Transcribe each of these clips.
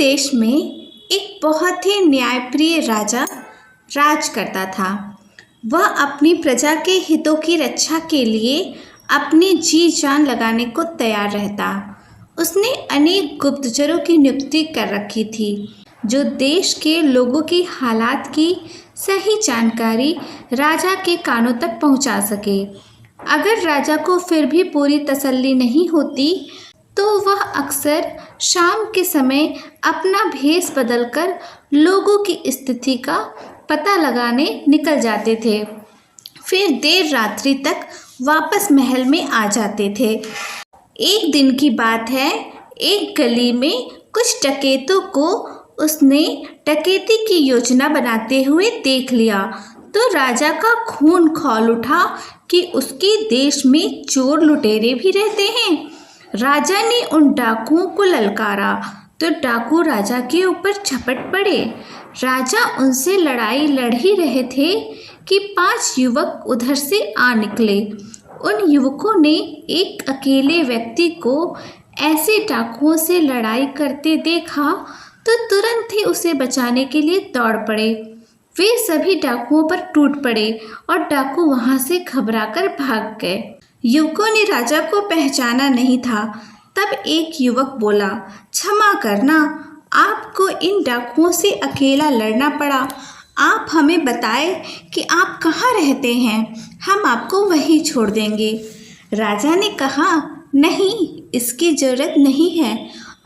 देश में एक बहुत ही न्यायप्रिय राजा राज करता था। वह अपनी प्रजा के हितों की रक्षा के लिए अपनी जी जान लगाने को तैयार रहता। उसने अनेक गुप्तचरों की नियुक्ति कर रखी थी जो देश के लोगों की हालात की सही जानकारी राजा के कानों तक पहुंचा सके। अगर राजा को फिर भी पूरी तसल्ली नहीं होती तो वह अक्सर शाम के समय अपना भेष बदलकर लोगों की स्थिति का पता लगाने निकल जाते थे। फिर देर रात्रि तक वापस महल में आ जाते थे। एक दिन की बात है, एक गली में कुछ डकैतों को उसने डकैती की योजना बनाते हुए देख लिया तो राजा का खून खौल उठा कि उसके देश में चोर लुटेरे भी रहते हैं। राजा ने उन डाकुओं को ललकारा तो डाकू राजा के ऊपर झपट पड़े। राजा उनसे लड़ाई लड़ ही रहे थे कि 5 युवक उधर से आ निकले। उन युवकों ने एक अकेले व्यक्ति को ऐसे डाकुओं से लड़ाई करते देखा तो तुरंत ही उसे बचाने के लिए दौड़ पड़े। वे सभी डाकुओं पर टूट पड़े और डाकू वहां से घबराकर भाग गए। युवकों ने राजा को पहचाना नहीं था। तब एक युवक बोला, क्षमा करना, आपको इन डाकुओं से अकेला लड़ना पड़ा। आप हमें बताएं कि आप कहाँ रहते हैं, हम आपको वहीं छोड़ देंगे। राजा ने कहा, नहीं, इसकी जरूरत नहीं है।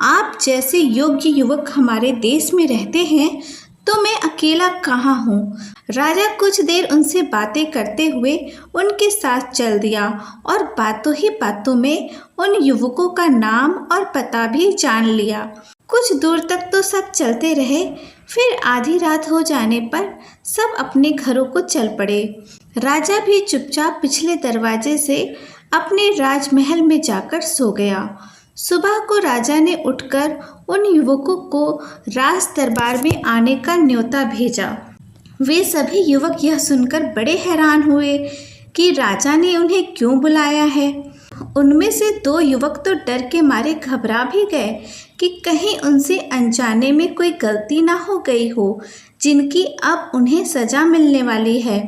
आप जैसे योग्य युवक हमारे देश में रहते हैं तो मैं अकेला कहाँ हूँ। राजा कुछ देर उनसे बातें करते हुए उनके साथ चल दिया और बातों ही बातों में उन युवकों का नाम और पता भी जान लिया। कुछ दूर तक तो सब चलते रहे। फिर आधी रात हो जाने पर सब अपने घरों को चल पड़े। राजा भी चुपचाप पिछले दरवाजे से अपने राजमहल में जाकर सो गया। सुबह को राजा ने उठकर उन युवकों को राज दरबार में आने का न्योता भेजा। वे सभी युवक यह सुनकर बड़े हैरान हुए कि राजा ने उन्हें क्यों बुलाया है। उनमें से 2 युवक तो डर के मारे घबरा भी गए कि कहीं उनसे अनजाने में कोई गलती ना हो गई हो जिनकी अब उन्हें सजा मिलने वाली है।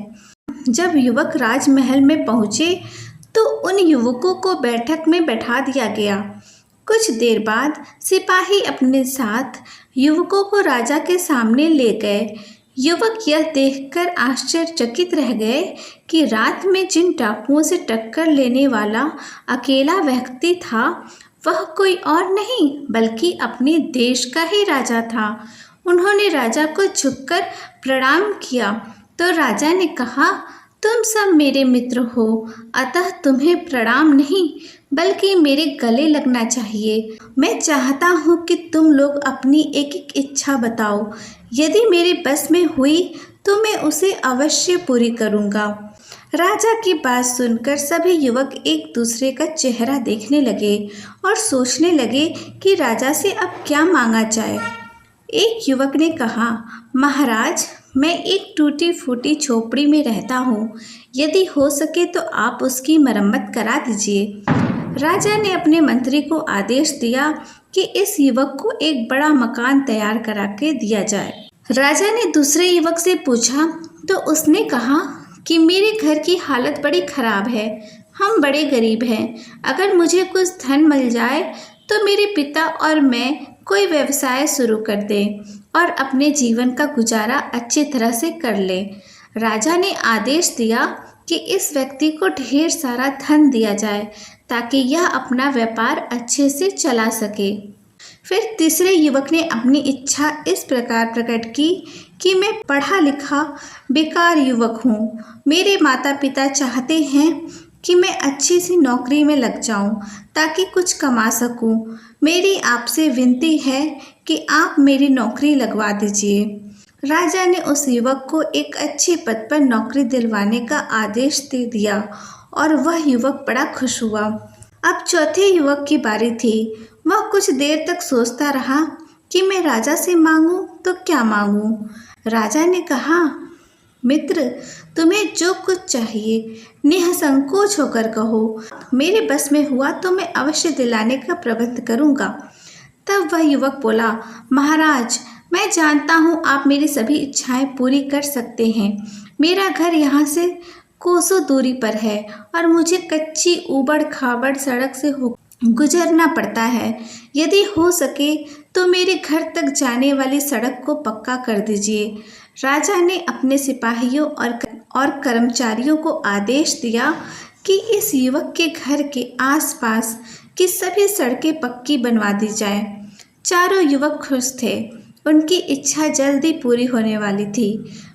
जब युवक राजमहल में पहुंचे तो उन युवकों को बैठक में बैठा दिया गया। कुछ देर बाद सिपाही अपने साथ युवकों को राजा के सामने ले गए। युवक यह देखकर आश्चर्यचकित रह गए कि रात में जिन डाकुओं से टक्कर लेने वाला अकेला व्यक्ति था वह कोई और नहीं बल्कि अपने देश का ही राजा था। उन्होंने राजा को झुककर प्रणाम किया तो राजा ने कहा, तुम सब मेरे मित्र हो, अतः तुम्हें प्रणाम नहीं बल्कि मेरे गले लगना चाहिए। मैं चाहता हूँ कि तुम लोग अपनी एक एक इच्छा बताओ। यदि मेरे बस में हुई तो मैं उसे अवश्य पूरी करूँगा। राजा की बात सुनकर सभी युवक एक दूसरे का चेहरा देखने लगे और सोचने लगे कि राजा से अब क्या मांगा जाए। एक युवक ने कहा, महाराज, मैं एक टूटी फूटी झोपड़ी में रहता हूँ। यदि हो सके तो आप उसकी मरम्मत करा दीजिए। राजा ने अपने मंत्री को आदेश दिया कि इस युवक को एक बड़ा मकान तैयार करा के दिया जाए। राजा ने दूसरे युवक से पूछा तो उसने कहा कि मेरे घर की हालत बड़ी खराब है, हम बड़े गरीब हैं। अगर मुझे कुछ धन मिल जाए तो मेरे पिता और मैं कोई व्यवसाय शुरू कर दें और अपने जीवन का गुजारा अच्छी तरह से कर ले। राजा ने आदेश दिया कि इस व्यक्ति को ढेर सारा धन दिया जाए ताकि यह अपना व्यापार अच्छे से चला सके। फिर तीसरे युवक ने अपनी इच्छा इस प्रकार प्रकट की कि मैं पढ़ा लिखा बेकार युवक हूँ। मेरे माता पिता चाहते हैं कि मैं अच्छी सी नौकरी में लग जाऊं ताकि कुछ कमा सकूं। मेरी आपसे विनती है कि आप मेरी नौकरी लगवा दीजिए। राजा ने उस युवक को एक अच्छे पद पर नौकरी दिलवाने का आदेश दे दिया और वह युवक बड़ा खुश हुआ। अब चौथे युवक की बारी थी। वह कुछ देर तक सोचता रहा कि मैं राजा से मांगूं तो क्या मांगूं। राजा ने कहा, मित्र, तुम्हें जो कुछ चाहिए निःसंकोच होकर कहो। मेरे बस में हुआ तो मैं अवश्य दिलाने का प्रबंध करूँगा। तब वह युवक बोला, महाराज, मैं जानता हूँ आप मेरी सभी इच्छाएं पूरी कर सकते हैं। मेरा घर यहाँ से कोसों दूरी पर है और मुझे कच्ची ऊबड़ खाबड़ सड़क से गुजरना पड़ता है। यदि हो सके तो मेरे घर तक जाने वाली सड़क को पक्का कर दीजिए। राजा ने अपने सिपाहियों और कर्मचारियों को आदेश दिया कि इस युवक के घर के आसपास की सभी सड़कें पक्की बनवा दी जाए। चारों युवक खुश थे। उनकी इच्छा जल्दी पूरी होने वाली थी।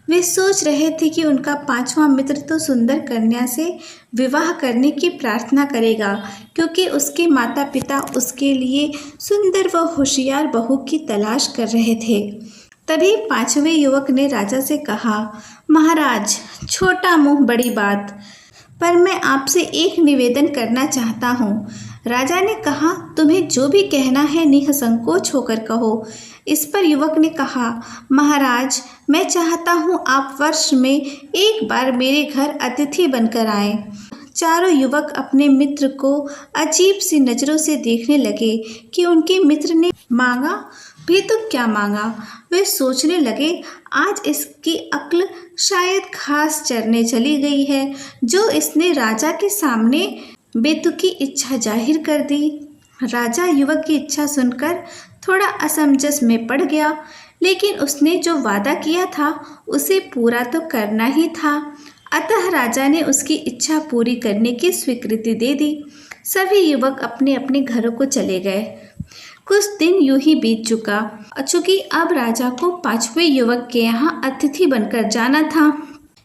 वे सोच रहे थे कि उनका पांचवा मित्र तो सुंदर कन्या से विवाह करने की प्रार्थना करेगा, क्योंकि उसके माता पिता उसके लिए सुंदर व होशियार बहू की तलाश कर रहे थे। तभी पांचवें युवक ने राजा से कहा, महाराज, छोटा मुंह बड़ी बात, पर मैं आपसे एक निवेदन करना चाहता हूँ। राजा ने कहा, तुम्हें जो भी कहना है निसंकोच होकर कहो। इस पर युवक ने कहा, महाराज, मैं चाहता हूँ आप वर्ष में एक बार मेरे घर अतिथि बनकर आएं। चारों युवक अपने मित्र को अजीब सी नज़रों से देखने लगे कि उनके मित्र ने मांगा भी तो क्या मांगा। वे सोचने लगे, आज इसकी अक्ल शायद घास चरने चली गई है, जो इसने राजा के सामने बेतुकी इच्छा जाहिर कर दी। राजा युवक की इच्छा सुनकर थोड़ा असमंजस में पड़ गया, लेकिन उसने जो वादा किया था उसे पूरा तो करना ही था। अतः राजा ने उसकी इच्छा पूरी करने की स्वीकृति दे दी। सभी युवक अपने अपने घरों को चले गए। कुछ दिन यूं ही बीत चुका। चूंकि अब राजा को पांचवें युवक के यहाँ अतिथि बनकर जाना था,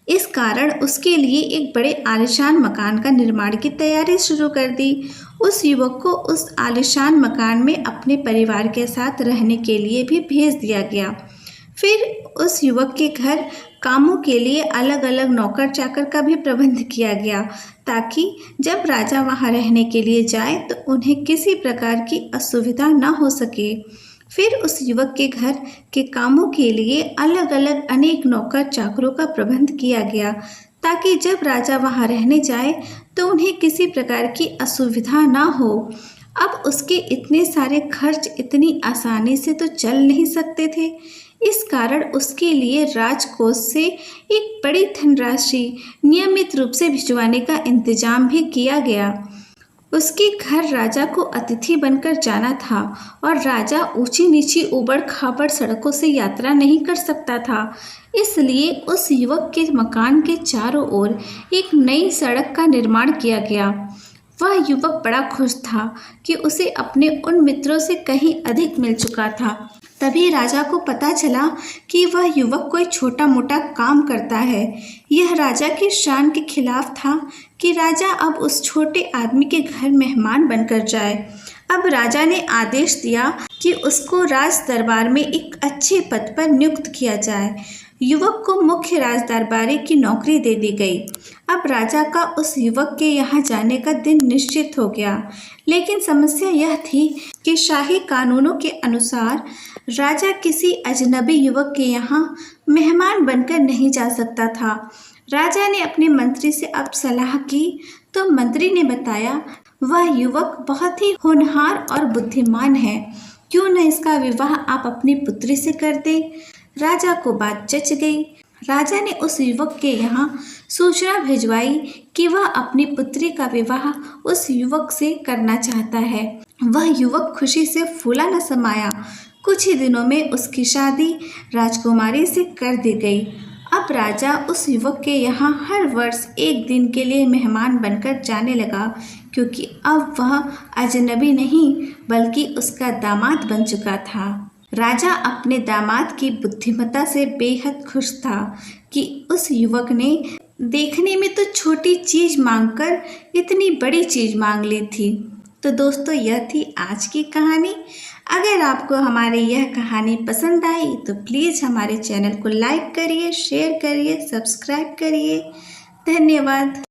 इस कारण उसके लिए एक बड़े आलीशान मकान का निर्माण की तैयारी शुरू कर दी। उस युवक को उस आलीशान मकान में अपने परिवार के साथ रहने के लिए भी भेज दिया गया। फिर उस युवक के घर कामों के लिए अलग अलग नौकर चाकर का भी प्रबंध किया गया, ताकि जब राजा वहां रहने के लिए जाए तो उन्हें किसी प्रकार की असुविधा न हो सके। फिर उस युवक के घर के कामों के लिए अलग अलग अनेक नौकर चाकरों का प्रबंध किया गया, ताकि जब राजा वहां रहने जाए तो उन्हें किसी प्रकार की असुविधा ना हो। अब उसके इतने सारे खर्च इतनी आसानी से तो चल नहीं सकते थे। इस कारण उसके लिए राजकोष से एक बड़ी धनराशि नियमित रूप से भिजवाने का इंतजाम भी किया गया। उसके घर राजा को अतिथि बनकर जाना था और राजा ऊंची नीची ऊबड़ खाबड़ सड़कों से यात्रा नहीं कर सकता था। इसलिए उस युवक के मकान के चारों ओर एक नई सड़क का निर्माण किया गया। वह युवक बड़ा खुश था कि उसे अपने उन मित्रों से कहीं अधिक मिल चुका था। तभी राजा को पता चला कि वह युवक कोई छोटा मोटा काम करता है। यह राजा की शान के खिलाफ था कि राजा अब उस छोटे आदमी के घर मेहमान बनकर जाए। अब राजा ने आदेश दिया कि उसको राज दरबार में एक अच्छे पद पर नियुक्त किया जाए। युवक को मुख्य राज दरबारी की नौकरी दे दी गई। अब राजा का उस युवक के यहाँ जाने का दिन निश्चित हो गया, लेकिन समस्या यह थी कि शाही कानूनों के अनुसार राजा किसी अजनबी युवक के यहाँ मेहमान बनकर नहीं जा सकता था। राजा ने अपने मंत्री से अब सलाह की तो मंत्री ने बताया, वह युवक बहुत ही होनहार और बुद्धिमान है, क्यों न इसका विवाह आप अपनी पुत्री से कर दे। राजा को बात जच गई। राजा ने उस युवक के यहाँ सूचना भिजवाई कि वह अपनी पुत्री का विवाह उस युवक से करना चाहता है। वह युवक खुशी से फूला न समाया। कुछ ही दिनों में उसकी शादी राजकुमारी से कर दी गई। अब राजा उस युवक के यहाँ हर वर्ष एक दिन के लिए मेहमान बनकर जाने लगा, क्योंकि अब वह अजनबी नहीं बल्कि उसका दामाद बन चुका था। राजा अपने दामाद की बुद्धिमत्ता से बेहद खुश था कि उस युवक ने देखने में तो छोटी चीज मांगकर इतनी बड़ी चीज मांग ली थी। तो दोस्तों, यह थी आज की कहानी। अगर आपको हमारी यह कहानी पसंद आई तो प्लीज़ हमारे चैनल को लाइक करिए, शेयर करिए, सब्सक्राइब करिए। धन्यवाद।